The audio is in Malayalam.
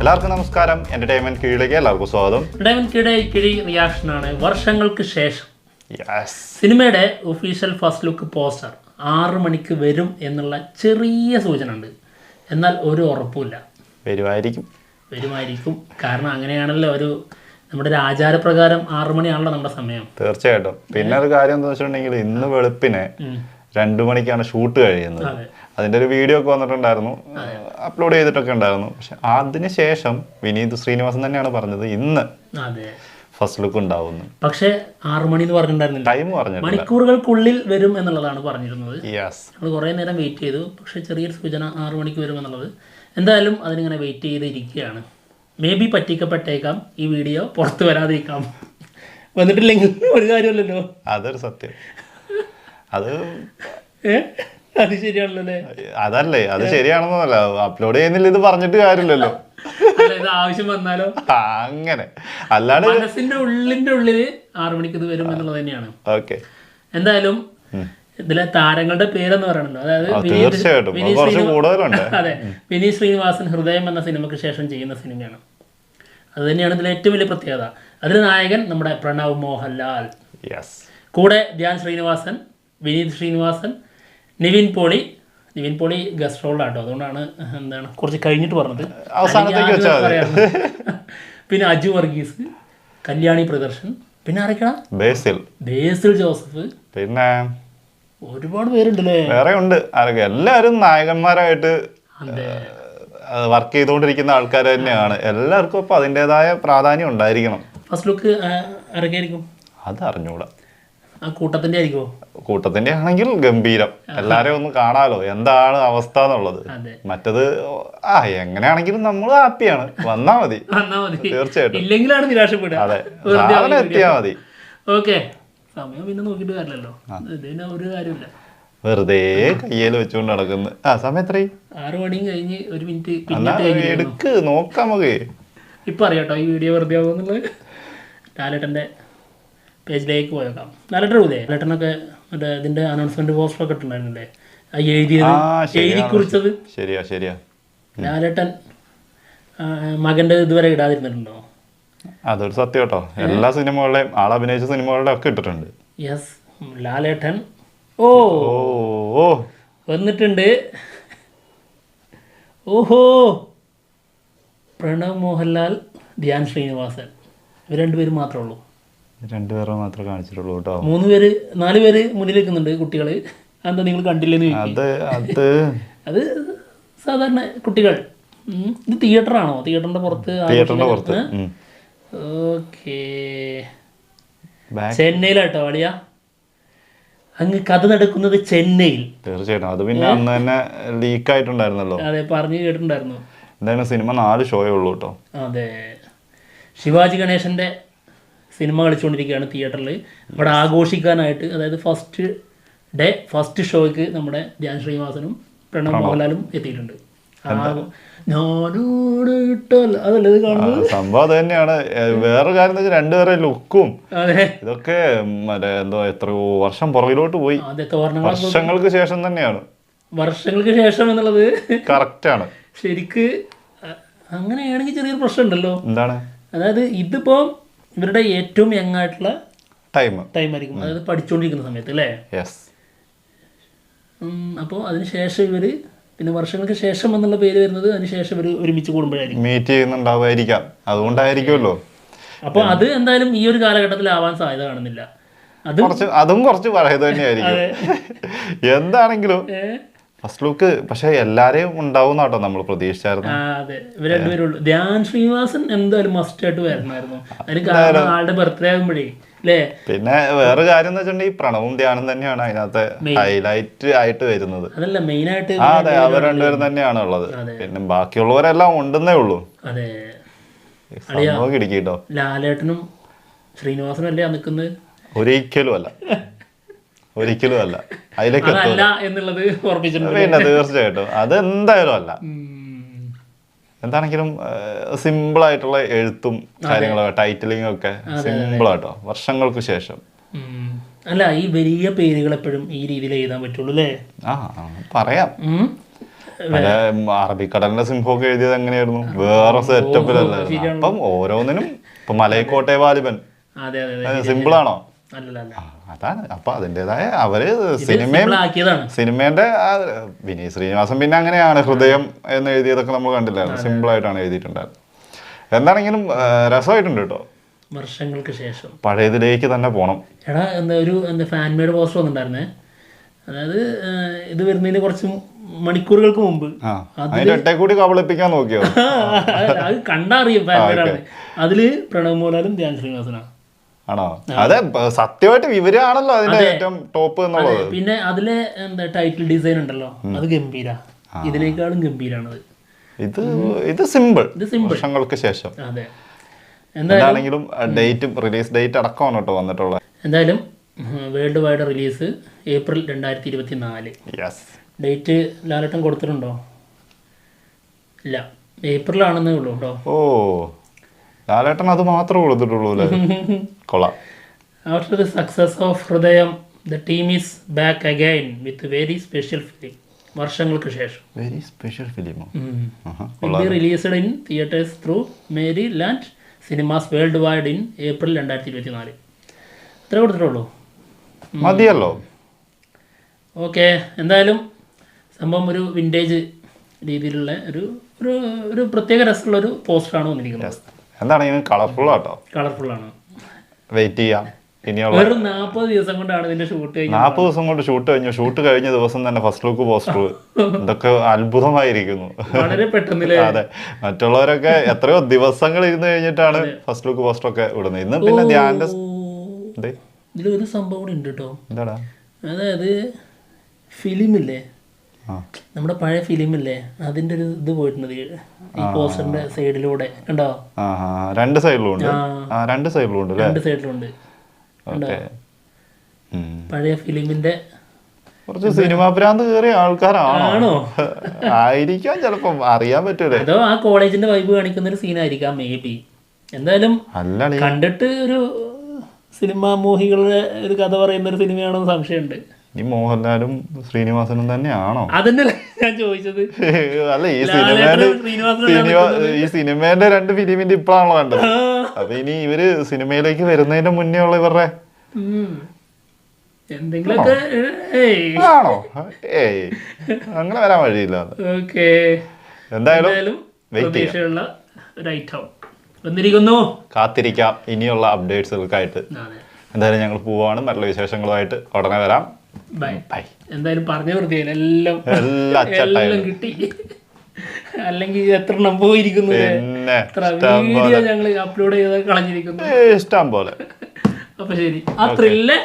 എല്ലാവർക്കും നമസ്കാരം. എന്റർടൈൻമെന്റ് കീഴിലേക്ക് എല്ലാവർക്കും സ്വാഗതം. കിഴി റിയാക്ഷൻ ആണ്. വർഷങ്ങൾക്ക് ശേഷം സിനിമയുടെ ഒഫീഷ്യൽ ഫസ്റ്റ് ലുക്ക് പോസ്റ്റർ 6 മണിക്ക് വരും എന്നുള്ള ചെറിയ സൂചന ഉണ്ട്. എന്നാൽ ഒരു ഉറപ്പുമില്ല. വരുമായിരിക്കും. കാരണം അങ്ങനെയാണല്ലോ നമ്മുടെ ഒരു ആചാരപ്രകാരം 6 മണിയാണല്ലോ നമ്മുടെ സമയം. തീർച്ചയായിട്ടും. പിന്നെ ഒരു കാര്യം എന്താ വെച്ചിട്ടുണ്ടെങ്കിൽ ഇന്ന് വെളുപ്പിനെ 2 മണിക്കാണ് ഷൂട്ട് കഴിയുന്നത്. അതിന്റെ ഒരു വീഡിയോ ഒക്കെ വന്നിട്ടുണ്ടായിരുന്നു, അപ്ലോഡ് ചെയ്തിട്ടൊക്കെ ഉണ്ടായിരുന്നു. പക്ഷെ അതിനുശേഷം വിനീത് ശ്രീനിവാസൻ തന്നെയാണ് പറഞ്ഞത് ഇന്ന് ഫസ്റ്റ് ലുക്ക് ഉണ്ടാവുന്നു. പക്ഷെ 6 മണി എന്ന് പറഞ്ഞിട്ടുണ്ടായിരുന്നില്ല, ടൈം പറഞ്ഞില്ല, മണിക്കൂറുകൾക്കുള്ളിൽ വരും എന്നുള്ളതാണ് പറഞ്ഞിരുന്നത്. നമ്മൾ കുറേ നേരം വെയിറ്റ് ചെയ്തു. പക്ഷെ ചെറിയൊരു സൂചന 6 മണിക്ക് വരും എന്നുള്ളത്. എന്തായാലും അതിനിങ്ങനെ വെയിറ്റ് ചെയ്തിരിക്കുകയാണ്. മേ ബി പറ്റിക്കപ്പെട്ടേക്കാം, ഈ വീഡിയോ പുറത്ത് വരാതിരിക്കാം. വന്നിട്ടില്ലെങ്കിൽ ഒരു കാര്യമല്ലല്ലോ. അതൊരു സത്യം. അത് ശരിയാണല്ലോ. അതല്ലേ, അത് ശരിയാണെന്നല്ല, അപ്ലോഡ് ചെയ്യുന്നില്ല ഇത് പറഞ്ഞിട്ട് കാര്യമില്ലല്ലോ. ഇത് ആവശ്യം വന്നാലോ അങ്ങനെ അല്ലാണ്ട് മനസ്സിന്റെ ഉള്ളില് 6 മണിക്ക് ഇത് വരും എന്നുള്ളത് തന്നെയാണ്. ഓക്കെ. എന്തായാലും ഇതിലെ താരങ്ങളുടെ പേരെന്ന് പറയണല്ലോ, അതായത് അതെ, വിനീത് ശ്രീനിവാസൻ ഹൃദയം എന്ന സിനിമയ്ക്ക് ശേഷം ചെയ്യുന്ന സിനിമയാണ്. അത് തന്നെയാണ് ഇതിലെ ഏറ്റവും വലിയ പ്രത്യേകത. അതിൽ നായകൻ നമ്മുടെ പ്രണവ് മോഹൻലാൽ, കൂടെ ധ്യാൻ ശ്രീനിവാസൻ, വിനീത് ശ്രീനിവാസൻ, നിവിൻ പോളി ഗസ്റ്റ് റോളാട്ടോ, അതുകൊണ്ടാണ് കുറച്ച് കഴിഞ്ഞിട്ട് പറഞ്ഞത്. പിന്നെ അജു വർഗീസ്, കല്യാണി പ്രദർശൻ, പിന്നെ ആരൊക്കെയാണ്, ബേസിൽ ജോസഫ്, പിന്നെ ഒരുപാട് പേരുണ്ടല്ലേ. വേറെ ഉണ്ട് ആരൊക്കെ. എല്ലാവരും നായകന്മാരായിട്ട് വർക്ക് ചെയ്തുകൊണ്ടിരിക്കുന്ന ആൾക്കാർ തന്നെയാണ്. എല്ലാവർക്കും അപ്പൊ അതിൻ്റെതായ പ്രാധാന്യം ഉണ്ടായിരിക്കണം. ഫസ്റ്റ് ലുക്ക് ആരൊക്കെ ആയിരിക്കും അത് അറിഞ്ഞൂടാ. ആ കൂട്ടത്തിന്റെ ആയിരിക്കുമോ? കൂട്ടത്തിന്റെ ആണെങ്കിൽ ഗംഭീരം. എല്ലാരെയും ഒന്ന് കാണാലോ എന്താണ് അവസ്ഥ എന്നുള്ളത്. മറ്റത് എങ്ങനെയാണെങ്കിലും നമ്മൾ ഹാപ്പിയാണ്. വന്നാ മതി. തീർച്ചയായിട്ടും. ഇല്ലെങ്കിലാണ് നിരാശപ്പെടുക. അതെ, സാധനം എത്തിയാ മതി. ഓക്കെ, സമയം പിന്നെ നോക്കിട്ട് കാര്യമല്ലോ. ഇതിന് ഒരു കാര്യമില്ല, വെറുതെ കയ്യിൽ വെച്ചുകൊണ്ട് നടക്കുന്നു. സമയം എത്രയും 6 മണിയും കഴിഞ്ഞ് 1 മിനിറ്റ് എടുക്ക് നോക്കാം നമുക്ക്. ഇപ്പൊ അറിയാട്ടോ ഈ വീഡിയോ വെറുതെ ആകുമെന്നുള്ളത്. ലാലേട്ടന്റെ പേജിലേക്ക് പോയേക്കാം. ലാലേട്ടനൊക്കെ മറ്റേ ഇതിന്റെ അനൗൺസ്മെന്റ് പോസ്റ്റർ ഒക്കെ ഇട്ടുണ്ടായിരുന്നില്ലേ, എഴുതി കുറിച്ചത്. ശരിയാ. ലാലേട്ടൻ മകന്റെ ഇതുവരെ ഇടാതിരുന്നിട്ടുണ്ടോ? അതൊരു സത്യം കേട്ടോ. എല്ലാ സിനിമകളുടെയും അഭിനയിച്ച സിനിമകളുടെ ഒക്കെ ഇട്ടിട്ടുണ്ട്. യെസ്, ലാലേട്ടൻ വന്നിട്ടുണ്ട്. ഓഹോ, പ്രണവ് മോഹൻലാൽ, ധ്യാൻ ശ്രീനിവാസൻ, ഇവർ 2 പേര് മാത്രമേ ഉള്ളൂ. 2 പേരെ മാത്രമേ കാണിച്ചിട്ടുള്ളൂ കേട്ടോ. 4 പേര് മുന്നിൽ നിൽക്കുന്നുണ്ട് കുട്ടികള്. എന്താ നിങ്ങൾ കണ്ടില്ലെന്ന് ചോദിക്കും. അത് സാധാരണ കുട്ടികൾ. ഇത് തിയേറ്ററാണോ? തിയേറ്ററിന്റെ പുറത്ത്. ഓക്കേ, ചെന്നൈയിലാട്ടോ അളിയ. അങ്ങ് കഥ നടക്കുന്നത് ചെന്നൈയിൽ. തീർച്ചയായിട്ടും. അത് പിന്നെ അന്ന് തന്നെ ലീക്ക് ആയിട്ടുണ്ടായിരുന്നല്ലോ. അതെ, പറഞ്ഞു കേട്ടിട്ടുണ്ടായിരുന്നു. എന്തായാലും സിനിമ 4 ഷോയേ ഉള്ളൂ കേട്ടോ. അതെ, ശിവാജി ഗണേശന്റെ സിനിമ കളിച്ചുകൊണ്ടിരിക്കുകയാണ് തിയേറ്ററിൽ. അവിടെ ആഘോഷിക്കാനായിട്ട്, അതായത് ഫസ്റ്റ് ഷോയ്ക്ക് നമ്മുടെ ധ്യാൻ ശ്രീനിവാസനും പ്രണവ് മോഹൻലാലും എത്തിയിട്ടുണ്ട്. അതല്ലേ കാണുന്നത്. സംഭവം അത് തന്നെയാണ്. വേറൊരു കാര്യം എന്ന് വെച്ചാൽ 2 പേരെ ലുക്കും ഇതൊക്കെ എത്രയോ വർഷം പുറകിലോട്ട് പോയി. വർഷങ്ങൾക്ക് ശേഷം തന്നെയാണ്. വർഷങ്ങൾക്ക് ശേഷം എന്നുള്ളത് കറക്റ്റ് ആണ്. ശരിക്ക് അങ്ങനെയാണെങ്കിൽ ചെറിയൊരു പ്രശ്നം ഉണ്ടല്ലോ. എന്താണ്? അതായത് ഇതിപ്പോ ഇവരുടെ ഏറ്റവും യങ് ആയിട്ടുള്ള ടൈം ആയിരിക്കും, അതായത് പഠിച്ചുകൊണ്ടിരിക്കുന്ന സമയത്ത് അല്ലേ. അപ്പോൾ അതിനുശേഷം ഇവര് പിന്നെ വർഷങ്ങൾക്ക് ശേഷം എന്നുള്ള പേര് വരുന്നത് അതിനുശേഷം ഇവർ ഒരുമിച്ച് കൂടുമ്പോഴായിരിക്കും മീറ്റ് ചെയ്യുന്നുണ്ടാവുമായിരിക്കാം. അതുകൊണ്ടായിരിക്കുമല്ലോ. അപ്പോൾ അത് എന്തായാലും ഈ ഒരു കാലഘട്ടത്തിൽ ആവാൻ സാധ്യത കാണുന്നില്ല. അതും കുറച്ച് പറയുന്നത് തന്നെയായിരിക്കും. എന്താണെങ്കിലും ഫസ്റ്റ് ലുക്ക് പക്ഷെ എല്ലാരെയും ഉണ്ടാവും കേട്ടോ, നമ്മൾ പ്രതീക്ഷിച്ചായിരുന്നു. അതെ, ഇവർ 2 പേരേ ഉള്ളൂ. ധ്യാൻ ശ്രീനിവാസൻ എന്തായാലും മസ്റ്റ് ആയിട്ട് വരണമായിരുന്നു. അതിന് കാരണം ആളുടെ ബർത്ത്ഡേ ആകുമ്പോഴേ അല്ലേ. പിന്നെ വേറെ കാര്യം എന്ന് വെച്ചിട്ടുണ്ടെങ്കിൽ പ്രണവും ധ്യാനം തന്നെയാണ് അതിനകത്ത് ഹൈലൈറ്റ് ആയിട്ട് വരുന്നത്. അതല്ല മെയിൻ ആയിട്ട്. അതെ, അവർ 2 പേരും തന്നെയാണ് ഉള്ളത്. പിന്നെ ബാക്കിയുള്ളവരെല്ലാം ഉണ്ടെന്നേ ഉള്ളൂ. അതെ, കിടക്കിട്ടോ. ലാലേട്ടനും ശ്രീനിവാസനും അല്ലേ നിൽക്കുന്നത്? ഒരിക്കലും അല്ല. അതിലേക്ക് എന്നുള്ളത് ഓർമ്മിച്ചിട്ടുണ്ട്. പിന്നെ തീർച്ചയായിട്ടും അതെന്തായാലും അല്ല. എന്താണെങ്കിലും സിമ്പിൾ ആയിട്ടുള്ള എഴുത്തും കാര്യങ്ങളൊക്കെ ടൈറ്റിലിംഗ് ഒക്കെ സിമ്പിൾ ആട്ടോ, വർഷങ്ങൾക്ക് ശേഷം. അല്ല, ഈ വലിയ പേരുകൾ എപ്പോഴും ഈ രീതിയിൽ എഴുതാൻ പറ്റുള്ളൂ അല്ലേ? പറയാം. മറ്റേ അറബിക്കടലിന്റെ സിംഹമൊക്കെ എഴുതിയത് എങ്ങനെയായിരുന്നു, വേറെ സെറ്റപ്പിലല്ലായിരുന്നു. അപ്പം ഓരോന്നിനും ഇപ്പൊ മലയക്കോട്ടെ വാലിബൻ അതെ അതെ സിമ്പിൾ ആണോ? അല്ലല്ല, അതാണ്. അപ്പൊ അതിൻ്റെതായ അവര് സിനിമേന്റെ വിനീത് ശ്രീനിവാസൻ പിന്നെ അങ്ങനെയാണ്. ഹൃദയം എന്ന് എഴുതിയതൊക്കെ നമ്മൾ കണ്ടില്ലായിരുന്നു, സിമ്പിൾ ആയിട്ടാണ് എഴുതിയിട്ടുണ്ടായിരുന്നത്. എന്താണെങ്കിലും രസമായിട്ടുണ്ട് കേട്ടോ. വർഷങ്ങൾക്ക് ശേഷം പഴയതിലേക്ക് തന്നെ പോണം. എടാ ഒരു ഫാൻമേഡ് പോസ്റ്റർ വന്നിട്ടുണ്ടായിരുന്നേ, അതായത് ഇത് വരുന്നതിന് കുറച്ച് മണിക്കൂറുകൾക്ക് മുമ്പ്. അതിന്റെ കൂടി കബളിപ്പിക്കാൻ നോക്കിയോ? അത് കണ്ടറിയും ഫാൻമേഡാണ്. അതില് പ്രണവ് മോഹൻലാലും ധ്യാൻ ശ്രീനിവാസനാണ്. ആണോ? അതെ, സത്യമായിട്ട് ഇവരാണല്ലോ അതിന്റെ ഏറ്റവും ടോപ്പ് എന്നുള്ളത്. പിന്നെ അതിലെ ടൈറ്റിൽ ഡിസൈൻ ഉണ്ടല്ലോ, അത് ഗംഭീര, ഇതിനേക്കാളും ഗംഭീരാണത്. ഇത് സിമ്പിൾ, വർഷങ്ങൾക്ക് ശേഷം. അതെ, എന്താണെങ്കിലും ഡേറ്റും റിലീസ് ഡേറ്റ് അടക്കമാണ് കേട്ടോ വന്നിട്ടുള്ളത്. എന്തായാലും world wide release April 2024. Date Lalettan കൊടുത്തിട്ടുണ്ടോ? ഇല്ല, ഏപ്രിലാണെന്നേ ഉള്ളൂ കേട്ടോ. ഓ, ലാലേട്ടൻ അത് മാത്രമേ കൊടുത്തിട്ടുള്ളൂ അല്ലേ? കൊള്ളാം. After the success of Hridayam, the team is back again with very special film. വർഷങ്ങൾക്ക് ശേഷം വെരി സ്പെഷ്യൽ ഫിലിമോ? will be released in theaters through Maryland Cinemas worldwide in April 2024. അത്രേ കൊടുത്തിട്ടുള്ളൂ, മതിയല്ലോ. ഓക്കെ, എന്തായാലും സംഭവം ഒരു വിൻറ്റേജ് രീതിയിലുള്ള ഒരു പ്രത്യേക രസമുള്ളൊരു പോസ്റ്ററാണ് വന്നിരിക്കുന്നത്. എന്താണെങ്കിലും കളർഫുൾ ആട്ടോ, കളർഫുള്ളാണ്. വെയിറ്റ് ചെയ്യാം. ഇനിയുള്ള വെറും 40 ദിവസം കൊണ്ടാണ് ഇതിന്റെ ഷൂട്ട് കഴിഞ്ഞത്. 40 ദിവസം കൊണ്ട് ഷൂട്ട് കഴിഞ്ഞു. ഷൂട്ട് കഴിഞ്ഞ ദിവസം തന്നെ ഫസ്റ്റ് ലുക്ക് പോസ്റ്റർ. ഇതൊക്കെ അത്ഭുതമായിരിക്കുന്നു. വളരെ പെട്ടെന്ന്. അതെ, മറ്റുള്ളവരൊക്കെ എത്രയോ ദിവസങ്ങൾ ഇരുന്ന് കഴിഞ്ഞിട്ടാണ് ഫസ്റ്റ് ലുക്ക് പോസ്റ്റർ ഒക്കെ ഇടുന്നത്. ഇന്ന് പിന്നെ ധ്യാന്റെ ഇതിലൊരു സംഭവം കൂടി ഉണ്ട് കേട്ടോ. എന്താടാ? അതായത് ഫിലിമില്ലേ, നമ്മുടെ പഴയ ഫിലിമില്ലേ, അതിന്റെ ഒരു ഇത് പോയിട്ടുണ്ട് ഈ പോസ്റ്ററിന്റെ സൈഡിലൂടെ. കണ്ടോ? രണ്ട് സൈഡിലും ഉണ്ട്. രണ്ട് സൈഡിലും ഉണ്ട്. രണ്ട് സൈഡിലും ഉണ്ട്. പഴയ ഫിലിമിന്റെ കുറച്ച് സിനിമാ ഭ്രാന്ത് കയറിയ ആൾക്കാരാണോ? ആയിരിക്കാം, ചിലപ്പം അറിയാൻ പറ്റൂലേ. അതോ ആ കോളേജിന്റെ വൈബ് കാണിക്കുന്ന ഒരു സീനായിരിക്കാം മേ ബി. എന്തായാലും കണ്ടിട്ട് ഒരു സിനിമാ മോഹികളുടെ ഒരു കഥ പറയുന്ന ഒരു സിനിമയാണെന്ന് സംശയമുണ്ട്. ഈ മോഹൻലാലും ശ്രീനിവാസനും തന്നെയാണോ? അതന്നെയല്ലേ ഞാൻ ചോദിച്ചത്. അല്ല, ഈ സിനിമേന്റെ രണ്ട് ഫിലിമിന്റെ ഇപ്പോഴാണല്ലോ കണ്ടത്. അപ്പൊ ഇനി ഇവര് സിനിമയിലേക്ക് വരുന്നതിന്റെ മുന്നേ ഉള്ള ഇവരുടെ എന്തെങ്കിലുമൊക്കെ ആണോ? ഏയ്, അങ്ങനെ വരാൻ വഴിയില്ല. ഓക്കെ, എന്തായാലും വന്നിരിക്കുന്നു, കാത്തിരിക്കാം ഇനിയുള്ള അപ്ഡേറ്റ്സുകൾക്കായിട്ട്. എന്തായാലും ഞങ്ങൾ പോവാണ്. നല്ല വിശേഷങ്ങളുമായിട്ട് ഉടനെ വരാം. ബൈ. എന്തായാലും പറഞ്ഞു നിർത്തിയാൽ എല്ലാം കിട്ടി. അല്ലെങ്കിൽ എത്ര നമ്പർ പോയിരിക്കുന്നു, വീഡിയോ ഞങ്ങൾ അപ്ലോഡ് ചെയ്ത് കളഞ്ഞിരിക്കുന്നു, ഇഷ്ടം പോലെ. അപ്പൊ ശരി, അത്രയില്ലേ.